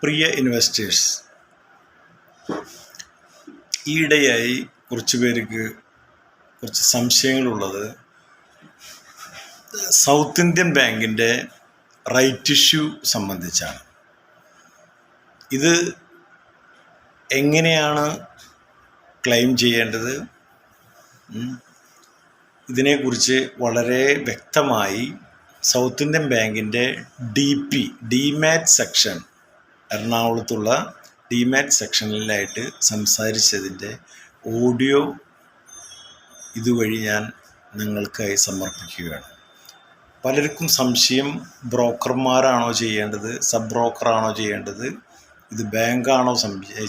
പ്രിയ investors, ഈയിടെയായി കുറച്ച് പേർക്ക് കുറച്ച് സംശയങ്ങളുള്ളത് സൗത്ത് ഇന്ത്യൻ ബാങ്കിൻ്റെ റൈറ്റ് ഇഷ്യൂ സംബന്ധിച്ചാണ്. ഇത് എങ്ങനെയാണ് ക്ലെയിം ചെയ്യേണ്ടത്, ഇതിനെക്കുറിച്ച് വളരെ വ്യക്തമായി സൗത്ത് ഇന്ത്യൻ ബാങ്കിൻ്റെ ഡിമാറ്റ് സെക്ഷൻ, എറണാകുളത്തുള്ള ഡിമാറ്റ് സെക്ഷനിലായിട്ട് സംസാരിച്ചതിൻ്റെ ഓഡിയോ ഇതുവഴി ഞാൻ നിങ്ങൾക്കായി സമർപ്പിക്കുകയാണ്. പലർക്കും സംശയം, ബ്രോക്കർമാരാണോ ചെയ്യേണ്ടത്, സബ് ബ്രോക്കറാണോ ചെയ്യേണ്ടത്, ഇത് ബാങ്കാണോ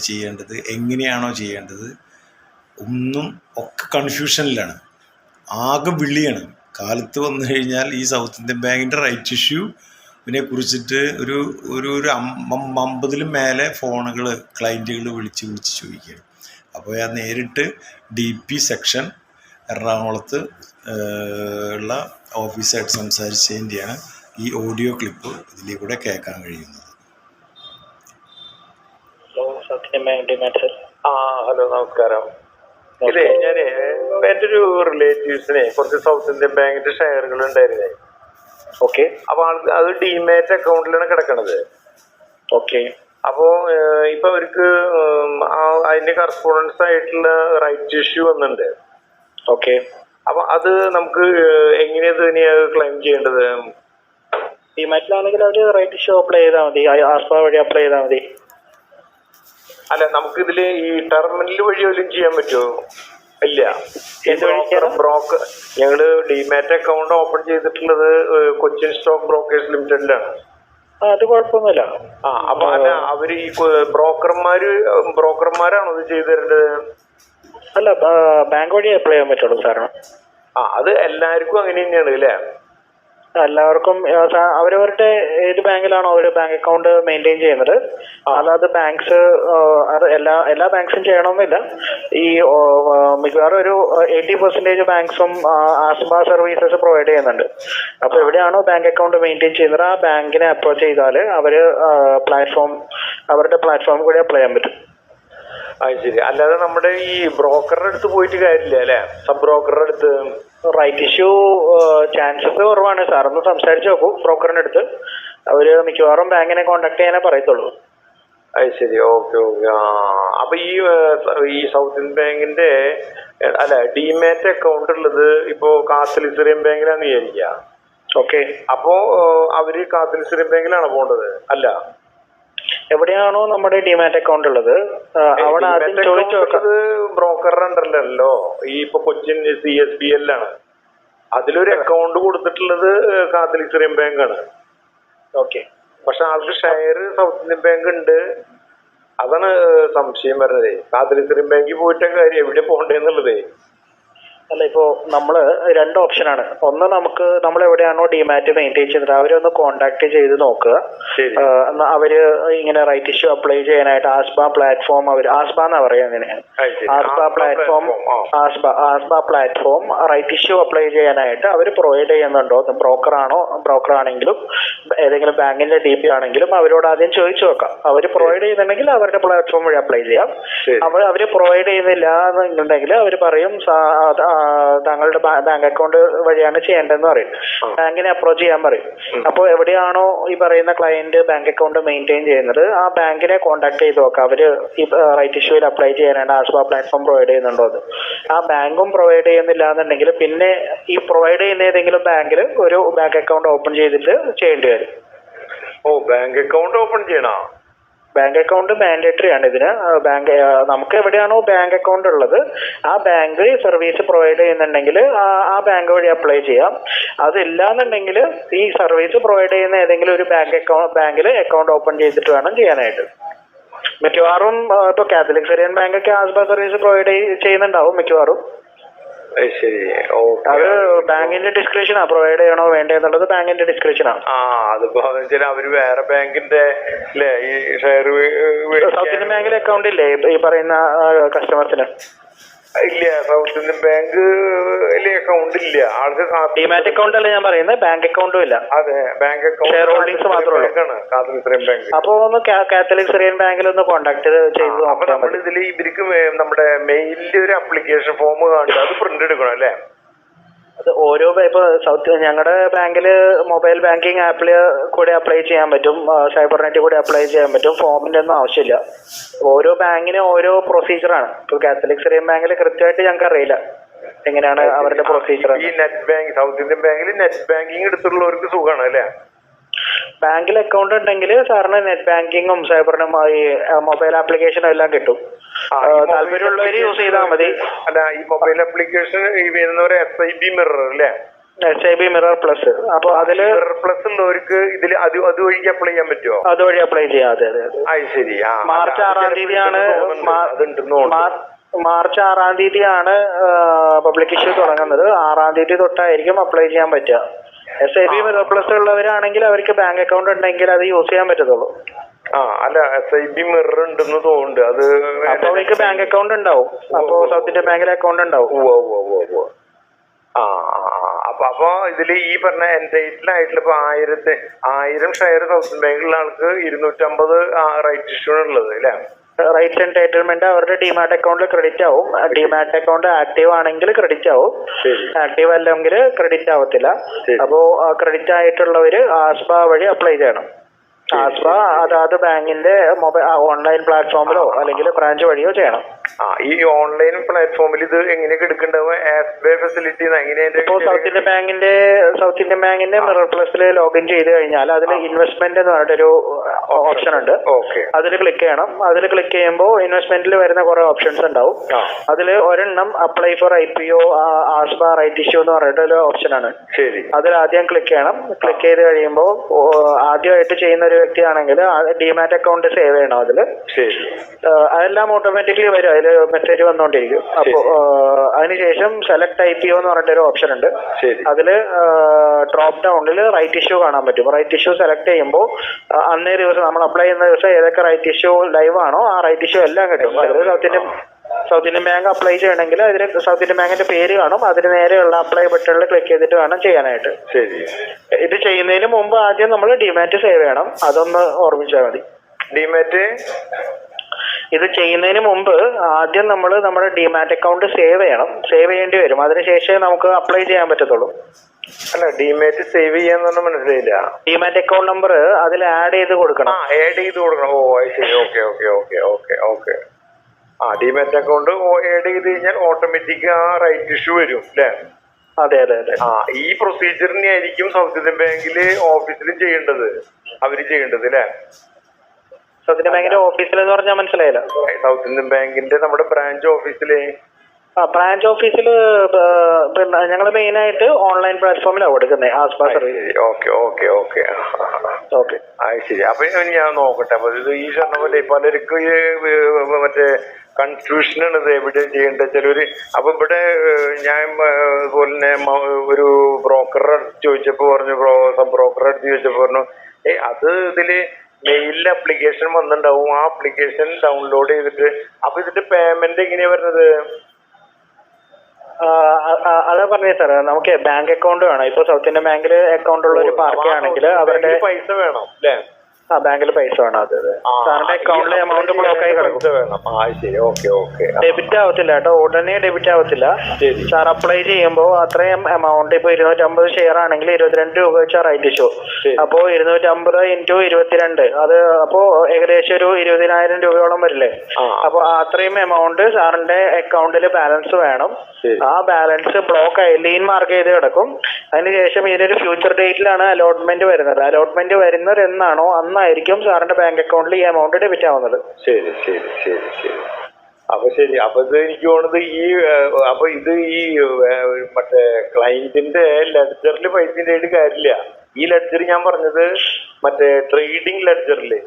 ചെയ്യേണ്ടത്, എങ്ങനെയാണോ ചെയ്യേണ്ടത്, ഒക്കെ കൺഫ്യൂഷനിലാണ്, ആകെ വിളിയാണ്. കാലത്ത് വന്നു കഴിഞ്ഞാൽ ഈ സൗത്ത് ഇന്ത്യൻ ബാങ്കിൻ്റെ റൈറ്റ് ഇഷ്യൂവിനെ കുറിച്ചിട്ട് ഒരു 50-ലും മേലെ ഫോണുകൾ ക്ലയൻറ്റുകൾ വിളിച്ച് ചോദിക്കുകയാണ്. അപ്പോൾ ഞാൻ നേരിട്ട് DP സെക്ഷൻ എറണാകുളത്ത് ഉള്ള ഓഫീസായിട്ട് സംസാരിച്ചതിൻ്റെയാണ് ഈ ഓഡിയോ ക്ലിപ്പ് ഇതിലേക്കൂടെ കേൾക്കാൻ കഴിയുന്നത്. ഹലോ, നമസ്കാരം. ഇല്ലേ, ഞാൻ എൻ്റെ ഒരു റിലേറ്റീവ്സിനെ കുറച്ച് സൗത്ത് ഇന്ത്യൻ ബാങ്കിന്റെ ഷെയറുകൾ ഉണ്ടായിരുന്നേ. ഓക്കെ. അപ്പൊ അത് ഡിമാറ്റ് അക്കൗണ്ടിലാണ് കിടക്കണത്. ഓക്കെ. അപ്പോ ഇപ്പൊ അവർക്ക് അതിന്റെ കറസ്പോണ്ടൻസ് ആയിട്ടുള്ള റൈറ്റ് ഇഷ്യൂ വന്നിട്ടുണ്ട്. ഓക്കെ. അപ്പൊ അത് നമുക്ക് എങ്ങനെയാ ഇനി ക്ലെയിം ചെയ്യേണ്ടത്? ഡിമാറ്റിലാണെങ്കിൽ അവര് റൈറ്റ് ഇഷ്യൂ അപ്ലൈ ചെയ്താൽ മതി, ആസ്പ വഴി അപ്ലൈ ചെയ്താൽ മതി. അല്ല, നമുക്ക് ഇതില് ഈ ടെർമിനൽ വഴി വല്ലതും ചെയ്യാൻ പറ്റുമോ? ഇല്ല. ബ്രോക്കർ ഞങ്ങള് ഡിമാറ്റ് അക്കൗണ്ട് ഓപ്പൺ ചെയ്തിട്ടുള്ളത് കൊച്ചിൻ സ്റ്റോക്ക് ബ്രോക്കേഴ്സ് ലിമിറ്റഡിലാണ്. അത് കുഴപ്പമൊന്നുമില്ല. അപ്പൊ അല്ല, അവര് ഈ ബ്രോക്കർമാരാണോ ഇത് ചെയ്തു തരേണ്ടത്? അല്ല, ബാങ്ക് വഴി അപ്ലൈ ചെയ്യാൻ പറ്റുള്ളൂ സാറിന്. അത് എല്ലാവർക്കും അങ്ങനെ തന്നെയാണ് അല്ലേ? എല്ലാവർക്കും അവരവരുടെ ഏത് ബാങ്കിലാണോ അവർ ബാങ്ക് അക്കൗണ്ട് മെയിൻറ്റെയിൻ ചെയ്യുന്നത്, അതായത് ബാങ്ക്സ് എല്ലാ ബാങ്ക്സും ചെയ്യണമെന്നില്ല. ഈ മിക്കവാറും ഒരു 80% ബാങ്ക്സും ആസ്ബ സർവീസസ് പ്രൊവൈഡ് ചെയ്യുന്നുണ്ട്. അപ്പൊ എവിടെയാണോ ബാങ്ക് അക്കൗണ്ട് മെയിൻറ്റെയിൻ ചെയ്യുന്നത് ആ ബാങ്കിനെ അപ്രോച്ച് ചെയ്താൽ അവര് അവരുടെ പ്ലാറ്റ്ഫോം കൂടി അപ്ലൈ ചെയ്യാൻ പറ്റും. അത് ശരി. അല്ലാതെ നമ്മുടെ ഈ ബ്രോക്കറുടെ അടുത്ത് പോയിട്ട് കാര്യമില്ല അല്ലെ? സബ് ബ്രോക്കറുടെ അടുത്ത് റൈറ്റ് ഇഷ്യൂ ചാൻസസ് കുറവാണ്. സാറൊന്ന് സംസാരിച്ച് നോക്കൂ ബ്രോക്കറിന്റെ അടുത്ത്. അവര് മിക്കവാറും ബാങ്കിനെ കോണ്ടാക്ട് ചെയ്യാനേ പറയത്തുള്ളൂ. അത് ശരി. ഓക്കെ. അപ്പൊ ഈ സൗത്ത് ഇന്ത്യൻ ബാങ്കിന്റെ ഡിമാറ്റ് അക്കൗണ്ട് ഉള്ളത് ഇപ്പോ കാത്തലിസറിയൻ ബാങ്കിലാന്ന് വിചാരിക്കുക. ഓക്കെ. അപ്പോ അവര് കാത്തലിസറിയൻ ബാങ്കിലാണ് പോകേണ്ടത് അല്ല? എവിടെയാണോ നമ്മുടെ ഡിമാറ്റ് അക്കൗണ്ട് ഉള്ളത് അവിടെ ആദ്യം ചോദിച്ചു നോക്കാം. ബ്രോക്കറുടെ അണ്ടറിലല്ലോ, ഈ ഇപ്പൊ കൊച്ചിൻ CSBL ആണ്. അതിലൊരു അക്കൗണ്ട് കൊടുത്തിട്ടുള്ളത് കാത്തലിക് ബാങ്കാണ്. ഓക്കെ. പക്ഷെ ആൾക്ക് ഷെയർ സൗത്ത് ഇന്ത്യൻ ബാങ്ക് ഉണ്ട്. അതാണ് സംശയം വരുന്നത്. കാത്തലിക് ബാങ്കിൽ പോയിട്ട കാര്യം എവിടെ പോകണ്ടെന്നുള്ളതേ. അല്ല, ഇപ്പോ നമ്മള് 2 ഓപ്ഷനാണ്. ഒന്ന്, നമ്മൾ എവിടെയാണോ ഡിമാറ്റ് മെയിൻറ്റെയിൻ ചെയ്തത് അവരൊന്ന് കോണ്ടാക്ട് ചെയ്ത് നോക്കുക. അവര് ഇങ്ങനെ റൈറ്റ് ഇഷ്യൂ അപ്ലൈ ചെയ്യാനായിട്ട് ആസ്ബ പ്ലാറ്റ്ഫോം, ആസ്ബ എന്നാ പറയാ, അങ്ങനെയാണ് ASBA platform right issue apply ചെയ്യാനായിട്ട് അവർ പ്രൊവൈഡ് ചെയ്യുന്നുണ്ടോ? ബ്രോക്കർ ആണെങ്കിലും ഏതെങ്കിലും ബാങ്കിന്റെ DP ആണെങ്കിലും അവരോട് ആദ്യം ചോദിച്ചു നോക്കാം. അവർ പ്രൊവൈഡ് ചെയ്യുന്നുണ്ടെങ്കിൽ അവരുടെ പ്ലാറ്റ്ഫോം വഴി അപ്ലൈ ചെയ്യാം. അവര് പ്രൊവൈഡ് ചെയ്യുന്നില്ല എന്നുണ്ടെങ്കിൽ അവർ പറയും താങ്കളുടെ ബാങ്ക് അക്കൗണ്ട് വഴിയാണ് ചെയ്യേണ്ടതെന്ന് പറയും. ബാങ്കിനെ അപ്രോച്ച് ചെയ്യാൻ പറയും. അപ്പോൾ എവിടെയാണോ ഈ പറയുന്ന ക്ലയന്റ് ബാങ്ക് അക്കൗണ്ട് മെയിൻറ്റെയിൻ ചെയ്യുന്നത് ആ ബാങ്കിനെ കോണ്ടാക്ട് ചെയ്ത് നോക്കാം. അവര് ഈ റൈറ്റ് ഇഷ്യൂവിൽ അപ്ലൈ ചെയ്യാനായിട്ട് ആസ്ബ പ്ലാറ്റ്ഫോം പ്രൊവൈഡ് ചെയ്യുന്നുണ്ടോ എന്ന്. ആ ബാങ്കും പ്രൊവൈഡ് ചെയ്യുന്നില്ല എന്നുണ്ടെങ്കിൽ പിന്നെ ഈ പ്രൊവൈഡ് ചെയ്യുന്ന ഏതെങ്കിലും ബാങ്കിൽ ഒരു ബാങ്ക് അക്കൗണ്ട് ഓപ്പൺ ചെയ്തിട്ട് ചെയ്യേണ്ടി വരും. ബാങ്ക് അക്കൗണ്ട് ഓപ്പൺ ചെയ്യണോ? ബാങ്ക് അക്കൗണ്ട് മാൻഡേറ്ററി ആണ് ഇതിന്. നമുക്ക് എവിടെയാണോ ബാങ്ക് അക്കൗണ്ട് ഉള്ളത് ആ ബാങ്ക് സർവീസ് പ്രൊവൈഡ് ചെയ്യുന്നുണ്ടെങ്കിൽ ആ ബാങ്ക് വഴി അപ്ലൈ ചെയ്യാം. അതില്ല എന്നുണ്ടെങ്കിൽ ഈ സർവീസ് പ്രൊവൈഡ് ചെയ്യുന്ന ഏതെങ്കിലും ഒരു ബാങ്കിൽ അക്കൗണ്ട് ഓപ്പൺ ചെയ്തിട്ട് വേണം ചെയ്യാനായിട്ട്. മിക്കവാറും ഇപ്പൊ കാത്തലിക് സിറിയൻ ബാങ്കൊക്കെ ആസ്ബ സർവീസ് പ്രൊവൈഡ് ചെയ്യുന്നുണ്ടാവും മിക്കവാറും. അത് ബാങ്കിന്റെ ഡിസ്ക്രിപ്ഷനാ, പ്രൊവൈഡ് ചെയ്യണോ വേണ്ടേ എന്നുള്ളത് ബാങ്കിന്റെ ഡിസ്ക്രിപ്ഷനാ. അതിപ്പോ അവര് വേറെ ബാങ്കിന്റെ ഈ ഷെയർ സൗത്ത് ഇന്ത്യൻ ബാങ്കിലെ അക്കൗണ്ട് ഇല്ലേ ഈ പറയുന്ന കസ്റ്റമേഴ്സിന്, ഇല്ല, സൗത്ത് ഇന്ത്യൻ ബാങ്കില് അക്കൗണ്ട് ഇല്ല ആൾക്ക്. ഡിമാറ്റ് അക്കൗണ്ട് അല്ല ഞാൻ പറയുന്നത്, ബാങ്ക് അക്കൗണ്ടും ഇല്ല. അതെ, ബാങ്ക് അക്കൗണ്ട് ഷെയർ ഹോൾഡിംഗ്സ് മാത്രമേ ഉള്ളൂ. Catholic Syrian bank. അപ്പൊ ഒന്ന് കാത്തലിക് സിറിയൻ ബാങ്കിൽ ഒന്ന് കോൺടാക്ട് ചെയ്ത് അപ്പൊ നമ്മൾ ഇതില് ഇവർക്ക് നമ്മുടെ മെയിലിൽ ഒരു ആപ്ലിക്കേഷൻ ഫോം കാണില്ല, അത് പ്രിന്റ് എടുക്കണം അല്ലേ? അത് ഓരോ ഇപ്പൊ സൗത്ത് ഞങ്ങളുടെ ബാങ്കില് മൊബൈൽ ബാങ്കിങ് ആപ്പില് കൂടി അപ്ലൈ ചെയ്യാൻ പറ്റും, സൈബർ നെറ്റിൽ കൂടി അപ്ലൈ ചെയ്യാൻ പറ്റും. ഫോമിന്റെ ഒന്നും ആവശ്യമില്ല. ഓരോ ബാങ്കിനും ഓരോ പ്രൊസീജിയറാണ്. ഇപ്പൊ കാത്തലിക് സിറിയൻ ബാങ്കിൽ കൃത്യമായിട്ട് ഞങ്ങൾക്ക് അറിയില്ല എങ്ങനെയാണ് അവരുടെ പ്രൊസീജിയർ. ഈ നെറ്റ് ബാങ്ക് സൗത്ത് ഇന്ത്യൻ ബാങ്കിൽ നെറ്റ് ബാങ്കിങ് എടുത്തുള്ളവർക്ക് സുഖമാണ് അല്ലേ? ബാങ്കിൽ അക്കൗണ്ട് ഉണ്ടെങ്കിൽ സാറിന് നെറ്റ് ബാങ്കിങ്ങും സൈബറിനും ഈ മൊബൈൽ ആപ്ലിക്കേഷനും എല്ലാം കിട്ടും. താല്പര്യമുള്ളവർ യൂസ് ചെയ്താൽ മതി. അല്ല, ഈ മൊബൈൽ ആപ്ലിക്കേഷൻ ഈ വരുന്നവരെ SIB മിറർ അല്ലേ? SIB mirror plus. അപ്പൊ അതില് മിറർ പ്ലസ് ഉള്ളവർക്ക് ഇതിൽ അതുവഴിക്ക് അപ്ലൈ ചെയ്യാൻ പറ്റുമോ? അതുവഴി അപ്ലൈ ചെയ്യാം. അതെ അതെ അതെ. അത് ശരി. മാർച്ച് 6-ാം തീയതിയാണ് മാർച്ച് 6-ാം തീയതിയാണ് പബ്ലിക് ഇഷ്യൂ തുടങ്ങുന്നത്. 6-ാം തീയതി തൊട്ടായിരിക്കും അപ്ലൈ ചെയ്യാൻ പറ്റുക. SIB മിറർ പ്ലസ് ഉള്ളവരാണെങ്കിൽ അവർക്ക് ബാങ്ക് അക്കൗണ്ട് ഉണ്ടെങ്കിൽ അത് യൂസ് ചെയ്യാൻ പറ്റത്തുള്ളൂ. അല്ല, SIB മിറർ ഉണ്ടെന്ന് തോന്നുന്നുണ്ട്. അത് അപ്പൊ അവർക്ക് ബാങ്ക് അക്കൗണ്ട് ഉണ്ടാവും. അപ്പൊ സൗത്ത് ഇന്ത്യൻ ബാങ്കിലെ അക്കൗണ്ട് ഉണ്ടാവും. അപ്പൊ ഇതില് ഈ പറഞ്ഞ എൻറ്റൈറ്റിൽ ആയിട്ടുള്ള ഇപ്പൊ 1000 ഷെയർ സൗത്ത് ഇന്ത്യൻ ബാങ്കിലുള്ള ആൾക്ക് 250 റൈറ്റ് ഇഷ്യൂ ഉള്ളത് അല്ലേ? റൈറ്റ്സ് എൻടൈറ്റിൽമെന്റ് അവരുടെ ഡിമാറ്റ് അക്കൗണ്ടിൽ ക്രെഡിറ്റ് ആവും. ഡിമാറ്റ് അക്കൗണ്ട് ആക്റ്റീവ് ആണെങ്കിൽ ക്രെഡിറ്റ് ആവും, ആക്റ്റീവ് അല്ലെങ്കിൽ ക്രെഡിറ്റ് ആവത്തില്ല. അപ്പോ ക്രെഡിറ്റ് ആയിട്ടുള്ളവര് ആസ്ബ വഴി അപ്ലൈ ചെയ്യണം. ആസ്ബ അതാത് ബാങ്കിന്റെ ഓൺലൈൻ പ്ലാറ്റ്ഫോമിലോ അല്ലെങ്കിൽ ബ്രാഞ്ച് വഴിയോ ചെയ്യണം. ഈ ഓൺലൈൻ പ്ലാറ്റ്ഫോമിൽ ഇത് എങ്ങനെയൊക്കെ എടുക്കേണ്ടത്? ആസ്ബ ഫെസിലിറ്റി ഇപ്പോ സൗത്ത് ഇന്ത്യൻ ബാങ്കിന്റെ മിറർ പ്ലസിൽ ലോഗിൻ ചെയ്ത് കഴിഞ്ഞാൽ അതിൽ ഇൻവെസ്റ്റ്മെന്റ് എന്ന് പറഞ്ഞിട്ടൊരു ഓപ്ഷൻ ഉണ്ട്. അതിൽ ക്ലിക്ക് ചെയ്യണം. അതിൽ ക്ലിക്ക് ചെയ്യുമ്പോൾ ഇൻവെസ്റ്റ്മെന്റിൽ വരുന്ന കുറെ ഓപ്ഷൻസ് ഉണ്ടാവും. അതിൽ ഒരെണ്ണം apply for IPO ASBA right issue എന്ന് പറഞ്ഞിട്ടൊരു ഓപ്ഷൻ ആണ്. അതിൽ ആദ്യം ക്ലിക്ക് ചെയ്യണം. ക്ലിക്ക് ചെയ്ത് കഴിയുമ്പോൾ ആദ്യമായിട്ട് ചെയ്യുന്ന ഒരു വ്യക്തിയാണെങ്കിൽ ഡിമാറ്റ് അക്കൗണ്ട് സേവ് ചെയ്യണം. അതില് അതെല്ലാം ഓട്ടോമാറ്റിക്കലി വരും. അതില് മെസ്സേജ് വന്നോണ്ടിരിക്കും. അപ്പോ അതിനുശേഷം സെലക്ട് IPO എന്ന് പറഞ്ഞിട്ടൊരു ഓപ്ഷൻ ഉണ്ട്. അതില് ഡ്രോപ്പ് ഡൗണിൽ റൈറ്റ് ഇഷ്യൂ കാണാൻ പറ്റും. റൈറ്റ് ഇഷ്യൂ സെലക്ട് ചെയ്യുമ്പോൾ അന്നേ ദിവസം നമ്മൾ അപ്ലൈ ചെയ്യുന്ന ദിവസം ഏതൊക്കെ റൈറ്റ് ഇഷ്യൂ ലൈവ് ആണോ ആ റൈറ്റ് ഇഷ്യൂ എല്ലാം കിട്ടും. അതായത് സൗത്ത് ഇന്ത്യൻ ബാങ്ക് അപ്ലൈ ചെയ്യണമെങ്കിൽ അതിന് സൗത്ത് ഇന്ത്യൻ ബാങ്കിന്റെ പേര് കാണും. അതിന് നേരെയുള്ള അപ്ലൈ ബട്ടണിൽ ക്ലിക്ക് ചെയ്തിട്ട് വേണം ചെയ്യാനായിട്ട്. ഇത് ചെയ്യുന്നതിന് മുമ്പ് ആദ്യം നമ്മൾ ഡിമാറ്റ് സേവ് ചെയ്യണം. അതൊന്ന് ഓർമ്മിച്ചാൽ മതി. ഡിമാറ്റ് ഇത് ചെയ്യുന്നതിന് മുമ്പ് ആദ്യം നമ്മൾ നമ്മുടെ ഡിമാറ്റ് അക്കൗണ്ട് സേവ് ചെയ്യണം. സേവ് ചെയ്യേണ്ടി വരും. അതിനുശേഷമേ നമുക്ക് അപ്ലൈ ചെയ്യാൻ പറ്റത്തുള്ളൂ. അല്ല, ഡിമാറ്റ് സേവ് ചെയ്യാന്ന് മനസ്സിലായില്ല. ഡിമാറ്റ് അക്കൗണ്ട് നമ്പർ അതിൽ ആഡ് ചെയ്ത് കൊടുക്കണം. ഓ ശരി. ഓക്കെ. ഡിമാറ്റ് അക്കൗണ്ട് ആഡ് ചെയ്ത് കഴിഞ്ഞാൽ ഓട്ടോമാറ്റിക് റൈറ്റ് ഇഷ്യൂ വരും അല്ലേ? അതെ. ഈ പ്രൊസീജിയറിനെ ആയിരിക്കും സൗത്ത് ഇന്ത്യൻ ബാങ്കില് ഓഫീസിലും അവര് ചെയ്യേണ്ടത് അല്ലേ? സൗത്ത് ഇന്ത്യൻ ബാങ്കിന്റെ ഓഫീസിൽ എന്ന് പറഞ്ഞാൽ മനസ്സിലായില്ല. സൗത്ത് ഇന്ത്യൻ ബാങ്കിന്റെ നമ്മുടെ ബ്രാഞ്ച് ഓഫീസില് ബ്രാഞ്ച് ഓഫീസിൽ ഞങ്ങൾ മെയിൻ ആയിട്ട് ഓൺലൈൻ പ്ലാറ്റ്ഫോമിലാണ് കൊടുക്കുന്നത്. ആസ്ബ സർവീസ്. ഓക്കെ. ശരി. അപ്പൊ ഞാൻ നോക്കട്ടെ. അപ്പൊ ഇത് ഈ പറഞ്ഞ പോലെ പലർക്കും മറ്റേ കൺഫ്യൂഷനാണ് ഇത് എവിടെ ചെയ്യേണ്ടത് ചിലര്. അപ്പൊ ഇവിടെ ഞാൻ അതുപോലെ തന്നെ ഒരു ബ്രോക്കറുടെ അടുത്ത് ചോദിച്ചപ്പോ പറഞ്ഞു, ബ്രോക്കറുടെ അടുത്ത് ചോദിച്ചപ്പോ പറഞ്ഞു അത് ഇതില് മെയിലിൽ അപ്ലിക്കേഷൻ വന്നിട്ടുണ്ടാവും. ആ അപ്ലിക്കേഷൻ ഡൗൺലോഡ് ചെയ്തിട്ട് അപ്പൊ ഇതിന്റെ പേയ്മെന്റ് എങ്ങനെയാ വരുന്നത്? അതാ പറഞ്ഞേ സാർ, നമുക്ക് ബാങ്ക് അക്കൗണ്ട് വേണം. ഇപ്പൊ സൗത്ത് ഇന്ത്യൻ ബാങ്കിൽ അക്കൗണ്ട് ഉള്ള ഒരു പാർട്ടി ആണെങ്കിൽ അവരുടെ പൈസ വേണം അല്ലേ? ബാങ്കിൽ പൈസ വേണം. അതെ. സാറിന്റെ അക്കൗണ്ടിലെ എമൗണ്ട് ബ്ലോക്ക് ആയി കിടക്കും. ഡെബിറ്റ് ആവത്തില്ല കേട്ടോ, ഉടനെ ഡെബിറ്റ് ആവത്തില്ല. സാർ അപ്ലൈ ചെയ്യുമ്പോൾ അത്രയും എമൗണ്ട് ഇപ്പൊ 250 ഷെയർ ആണെങ്കിൽ 22 രൂപ വെച്ചാൽ റൈറ്റ് ഇഷ്യൂ. അപ്പോ 250 × 22 അത് അപ്പോ ഏകദേശം ഒരു 20,000 രൂപയോളം വരില്ലേ? അപ്പൊ അത്രയും എമൗണ്ട് സാറിന്റെ അക്കൗണ്ടിൽ ബാലൻസ് വേണം. ആ ബാലൻസ് ബ്ലോക്ക് ആയി ലീൻ മാർക്ക് ചെയ്ത് കിടക്കും. അതിനുശേഷം ഇതിനൊരു ഫ്യൂച്ചർ ഡേറ്റിലാണ് അലോട്ട്മെന്റ് വരുന്നത്. അലോട്ട്മെന്റ് വരുന്നത് എന്നാണോ അന്നായിരിക്കും സാറിന്റെ ബാങ്ക് അക്കൗണ്ടിൽ ഈ എമൗണ്ട് ഡെബിറ്റ് ആവുന്നത്. ശരി. അപ്പൊ ഇത് എനിക്ക് തോന്നുന്നത് ഈ മറ്റേ ക്ലയന്റിന്റെ ലെഡ്ജറിൽ പൈസ ആയിട്ട് കാര്യമില്ല. ഈ ലെഡ്ജർ ഞാൻ പറഞ്ഞത് മറ്റേ ട്രേഡിംഗ് ലെഡ്ജറില്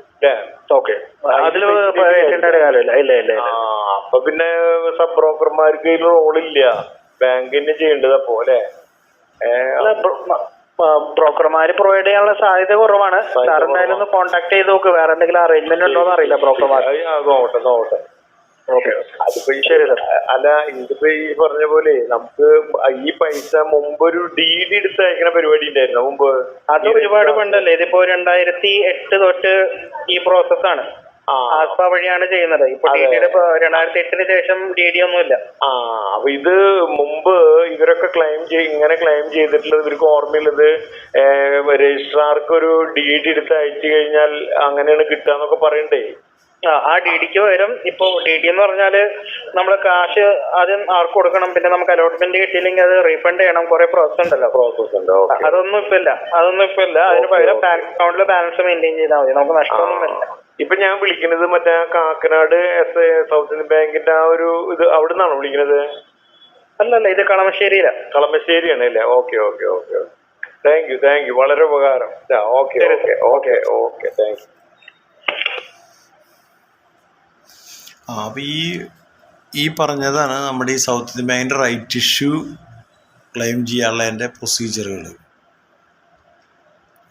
അതില് കാര്യമില്ല. ഇല്ല. അപ്പൊ പിന്നെ സബ് ബ്രോക്കർമാർക്ക് ഇതിൽ റോളില്ല, ബാങ്ക് തന്നെ ചെയ്യേണ്ടത്. അപ്പോ അല്ലെ ബ്രോക്കർമാര് പ്രൊവൈഡ് ചെയ്യാനുള്ള സാധ്യത കുറവാണ്. സാർ എന്തായാലും ഒന്ന് കോൺടാക്ട് ചെയ്ത് നോക്ക്. വേറെ എന്തെങ്കിലും അറേഞ്ച്മെന്റ് ഉണ്ടോ എന്ന് അറിയില്ല ബ്രോക്കർമാർ. നോട്ടെ. ഓക്കെ അതിപ്പോ ശരി സാർ. അല്ല ഇതിപ്പോ ഈ പറഞ്ഞ പോലെ നമുക്ക് ഈ പൈസ മുമ്പൊരു DD എടുത്ത് അയക്കുന്ന പരിപാടി ഉണ്ടായിരുന്നു മുമ്പ്. അത് ഒരുപാട് പണ്ടല്ലേ, ഇതിപ്പോ 2008 തൊട്ട് ഈ പ്രോസസ്സാണ്. ആസ്പ വഴിയാണ് ചെയ്യുന്നത്. ഇപ്പൊ DD 2008 ശേഷം DD ഒന്നുമില്ല. അപ്പൊ ഇത് മുമ്പ് ഇവരൊക്കെ ഇങ്ങനെ ക്ലെയിം ചെയ്തിട്ടുള്ളത് ഇവർക്ക് ഓർമ്മയുള്ളത് രജിസ്ട്രാർക്ക് ഒരു DD എടുത്ത് അയച്ചു കഴിഞ്ഞാൽ അങ്ങനെയാണ് കിട്ടാന്നൊക്കെ പറയണ്ടേ. ആ DDക്ക് പകരം ഇപ്പൊ DD എന്ന് പറഞ്ഞാല് നമ്മള് കാശ് ആദ്യം ആർക്ക് കൊടുക്കണം, പിന്നെ നമുക്ക് അലോട്ട്മെന്റ് കിട്ടിയില്ലെങ്കിൽ അത് റീഫണ്ട് ചെയ്യണം, കുറെ പ്രോസസ് ഉണ്ടല്ലോ. അതൊന്നും ഇപ്പൊ ഇല്ല. അതിന് പകരം ബാങ്ക് അക്കൗണ്ടിൽ ബാലൻസ് മെയിൻറ്റെയിൻ ചെയ്താൽ മതി, നമുക്ക് നഷ്ടമൊന്നും വരില്ല. ഇപ്പൊ ഞാൻ വിളിക്കുന്നത് മറ്റേ കാക്കനാട് സൗത്ത് ഇന്ത്യൻ ബാങ്കിന്റെ ആ ഒരു ഇത് അവിടെ നിന്നാണോ വിളിക്കുന്നത്? അല്ലല്ല, ഇത് കളമശ്ശേരിയാണ് അല്ലേ? Okay okay okay. Thank you വളരെ ഉപകാരം. Okay okay okay okay thank you. അപ്പോൾ ഈ പറഞ്ഞതാണ് നമ്മുടെ ഈ സൗത്ത് ഇന്ത്യൻ ബാങ്കിൻ്റെ റൈറ്റ് ഇഷ്യൂ ക്ലെയിം ചെയ്യാനുള്ളതിൻ്റെ പ്രൊസീജിയറുകൾ.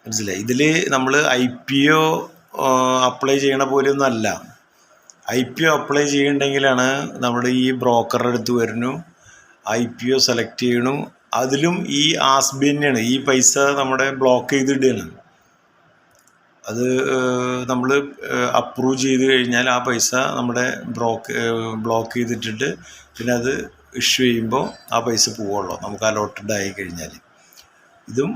മനസ്സിലായി? ഇതിൽ നമ്മൾ IPO അപ്ലൈ ചെയ്യണ പോലെയൊന്നും അല്ല. IPO അപ്ലൈ ചെയ്യണമെങ്കിലാണ് നമ്മുടെ ഈ ബ്രോക്കറുടെ അടുത്ത് വരുന്നു, IPO സെലക്ട് ചെയ്യണു. അതിലും ഈ ആസ്ബി തന്നെയാണ് ഈ പൈസ നമ്മുടെ ബ്ലോക്ക് ചെയ്തിടുകയാണ്. അത് നമ്മൾ അപ്രൂവ് ചെയ്ത് കഴിഞ്ഞാൽ ആ പൈസ നമ്മുടെ ബ്ലോക്ക് ചെയ്തിട്ടിട്ട് പിന്നെ അത് ഇഷ്യൂ ചെയ്യുമ്പോൾ ആ പൈസ പോവുള്ളൂ നമുക്ക് അലോട്ടഡ് ആയി കഴിഞ്ഞാൽ. ഇതും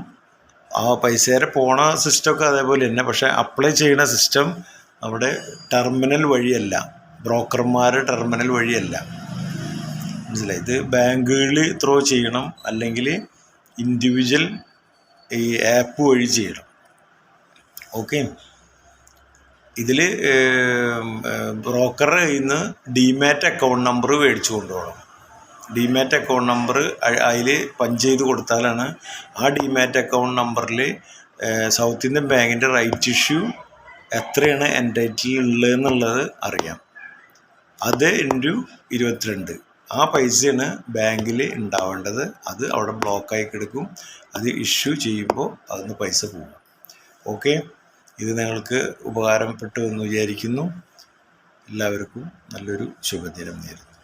ആ പൈസ വരെ പോണ സിസ്റ്റമൊക്കെ അതേപോലെ തന്നെ. പക്ഷേ അപ്ലൈ ചെയ്യുന്ന സിസ്റ്റം നമ്മുടെ ടെർമിനൽ വഴിയല്ല, ബ്രോക്കർമാർ ടെർമിനൽ വഴിയല്ല. മനസ്സിലായി? ഇത് ബാങ്കുകളിൽ ത്രോ ചെയ്യണം, അല്ലെങ്കിൽ ഇൻഡിവിജ്വൽ ഈ ആപ്പ് വഴി ചെയ്യണം. ഓക്കെ. ഇതിൽ ബ്രോക്കറുടെ കയ്യിൽ നിന്ന് ഡിമാറ്റ് അക്കൗണ്ട് നമ്പർ മേടിച്ചു കൊണ്ടുപോകണം. ഡിമാറ്റ് അക്കൗണ്ട് നമ്പർ അതിൽ പഞ്ച് ചെയ്ത് കൊടുത്താലാണ് ആ ഡിമാറ്റ് അക്കൗണ്ട് നമ്പറിൽ സൗത്ത് ഇന്ത്യൻ ബാങ്കിൻ്റെ റൈറ്റ് ഇഷ്യൂ എത്രയാണ് എൻറ്റൈറ്റിൽ ഉള്ളതെന്നുള്ളത് അറിയാം. അത് ഇൻറ്റു 22 ആ പൈസയാണ് ബാങ്കിൽ ഉണ്ടാവേണ്ടത്. അത് അവിടെ ബ്ലോക്കായി കിടക്കും. അത് ഇഷ്യൂ ചെയ്യുമ്പോൾ അതിന് പൈസ പോകും. ഓക്കെ. ഇത് നിങ്ങൾക്ക് ഉപകാരപ്പെട്ടു എന്ന് വിചാരിക്കുന്നു. എല്ലാവർക്കും നല്ലൊരു ശുഭദിനം നേരുന്നു.